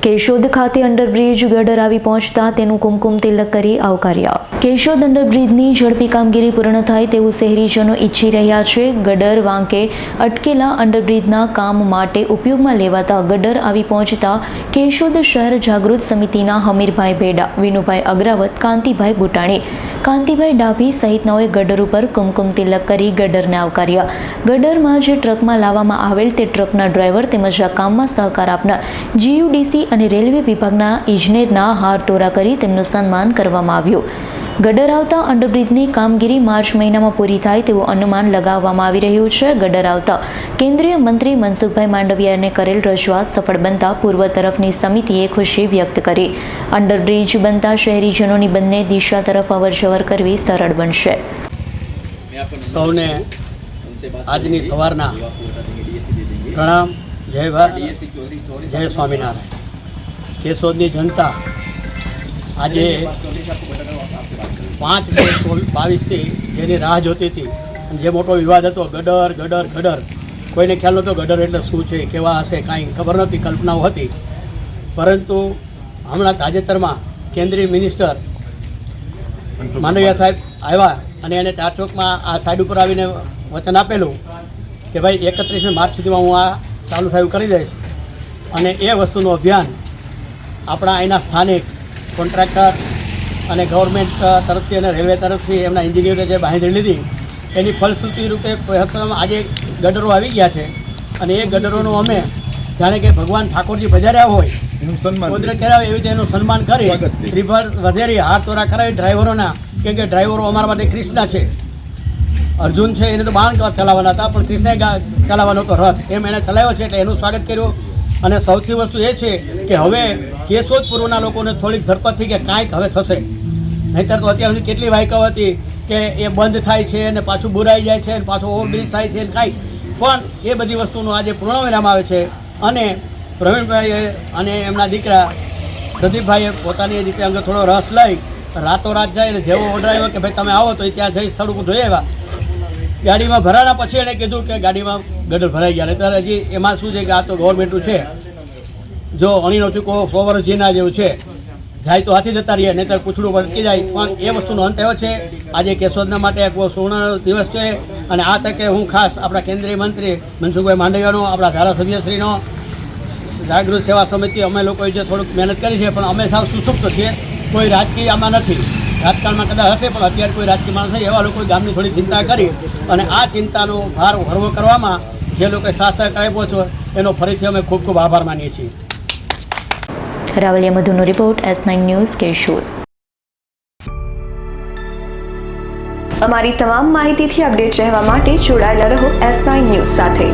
કેશોદ ખાતે અંડરબ્રિજ ગટર આવી પહોંચતા તેનું કુમકુમ તિલક કરી આવકાર્યા। કેશોદ અંડરબ્રિજની ઝડપી કામગીરી પૂર્ણ થાય તેવું શહેરીજનો ઈચ્છી રહ્યા છે। ગટર વાંકે અટકેલા અંડરબ્રિજના કામ માટે ઉપયોગમાં લેવાતા ગટર આવી પહોંચતા કેશોદ શહેર જાગૃત સમિતિના હમીરભાઈ ભેડા, વિનુભાઈ અગ્રાવત, કાંતિભાઈ બુટાણી, કાંતિભાઈ ડાભી સહિતનાઓએ ગટર ઉપર કુમકુમ તિલક કરી ગટરને આવકાર્યા। ગટરમાં જે ટ્રકમાં લાવવામાં આવેલ તે ટ્રકના ડ્રાઈવર તેમજ આ કામમાં સહકાર આપનાર જીયુડીસી અને રેલવે વિભાગના ઇજનેરના હાર તોરા કરી તેમનું સન્માન કરવામાં આવ્યું। ગટર આવતા અંડરબ્રિજની કામગીરી માર્ચ મહિનામાં પૂરી થાય તેવું અનુમાન લગાવવામાં આવી રહ્યું છે। ગટર આવતા કેન્દ્રીય મંત્રી મનસુખભાઈ માંડવિયાને કરેલ રજૂઆત સફળ બનતા પૂર્વ તરફની સમિતિએ ખુશી વ્યક્ત કરી। અંડરબ્રિજ બનતા શહેરીજનોની બંને દિશા તરફ અવરજવર કરવી સરળ બનશે। સૌને આજની સવારના પ્રણામ, જય ભારત, જય સ્વામિનારાયણ। કેશોદની જનતા આજે 5/2/22થી જેની રાહ જોતી હતી અને જે મોટો વિવાદ હતો ગટર કોઈને ખ્યાલ નહોતો ગટર એટલે શું છે, કેવા હશે, કાંઈ ખબર નહોતી, કલ્પનાઓ હતી। પરંતુ હમણાં તાજેતરમાં કેન્દ્રીય મિનિસ્ટર માંડવિયા સાહેબ આવ્યા અને એને ચાર ચોકમાં આ સાઈડ ઉપર આવીને વચન આપેલું કે ભાઈ 31 માર્ચ સુધીમાં હું આ ચાલુ સાહેબ કરી દઈશ અને એ વસ્તુનું અભિયાન આપણા અહીંના સ્થાનિક કોન્ટ્રાક્ટર અને ગવર્મેન્ટ તરફથી અને રેલવે તરફથી એમના એન્જિનિયરે જે બાંહેધરી લીધી એની ફલશ્રુતિ રૂપે આજે ગટરો આવી ગયા છે અને એ ગટરોનું અમે જાણે કે ભગવાન ઠાકોરજી પધાર્યા હોય કુદરત કરાવે એવી રીતે એનું સન્માન કરી શ્રીફળ વધેરી હાર તોરા કરાવી ડ્રાઈવરોના, કેમ કે ડ્રાઈવરો અમારા માટે કૃષ્ણ છે। અર્જુન છે એને તો બાણ ચલાવવાના હતા પણ કૃષ્ણએ ચલાવવાનો હતો રથ, એમ એને ચલાવ્યો છે એટલે એનું સ્વાગત કર્યું। અને સૌથી વસ્તુ એ છે કે હવે કેશોદ પૂર્વના લોકોને થોડીક ધરપત થઈ કે કાંઈક હવે થશે, નહીંતર તો અત્યાર સુધી કેટલી વાયકાઓ હતી કે એ બંધ થાય છે અને પાછું બુરાઈ જાય છે અને પાછું ઓવરબ્રિજ થાય છે કાંઈ પણ એ બધી વસ્તુનું આજે પૂર્ણવિરામ આવે છે। અને પ્રવીણભાઈએ અને એમના દીકરા પ્રદીપભાઈએ પોતાની રીતે અંગે થોડો રસ લઈ રાતોરાત જાય અને જેવો ઓર્ડર આવ્યો કે ભાઈ તમે આવો તો ત્યાં જઈ સ્થળ ઉપર જોઈ આવ્યા। ગાડીમાં ભરાના પછી એણે કીધું કે ગાડીમાં ગટર ભરાઈ ગયા, ત્યારે હજી એમાં શું છે કે આ તો ગવર્મેન્ટનું છે, જો અણીનો ચૂકો 100 વર્ષ જીના જેવું છે, જાય તો હાથી જતા રહીએ નહીંતર પૂછડું પર અટકી જાય। પણ એ વસ્તુનો અંત એવો છે આજે કેશોદના માટે એક બહુ સુવર્ણ દિવસ છે અને આ તકે હું ખાસ આપણા કેન્દ્રીય મંત્રી મનસુખભાઈ માંડવિયાનો, આપણા ધારાસભ્યશ્રીનો, જાગૃત સેવા સમિતિ અમે લોકોએ જે થોડુંક મહેનત કરી છે પણ અમે સાવ સુસુપ્ત છીએ, કોઈ રાજકીય આમાં નથી, રાજકારણમાં કદાચ હશે પણ અત્યારે કોઈ રાજકીય માણસ નહીં, એવા લોકોએ ગામની થોડી ચિંતા કરી અને આ ચિંતાનો ભાર હળવો કરવામાં જે લોકોએ સાથ સહકાર આપ્યો છે એનો ફરીથી અમે ખૂબ ખૂબ આભાર માનીએ છીએ। રાવલિયા મધુનો રિપોર્ટ, S9 ન્યૂઝ, કેશોદ। અમારી તમામ માહિતીથી અપડેટ રહેવા માટે જોડાયેલા રહો S9 ન્યૂઝ સાથે।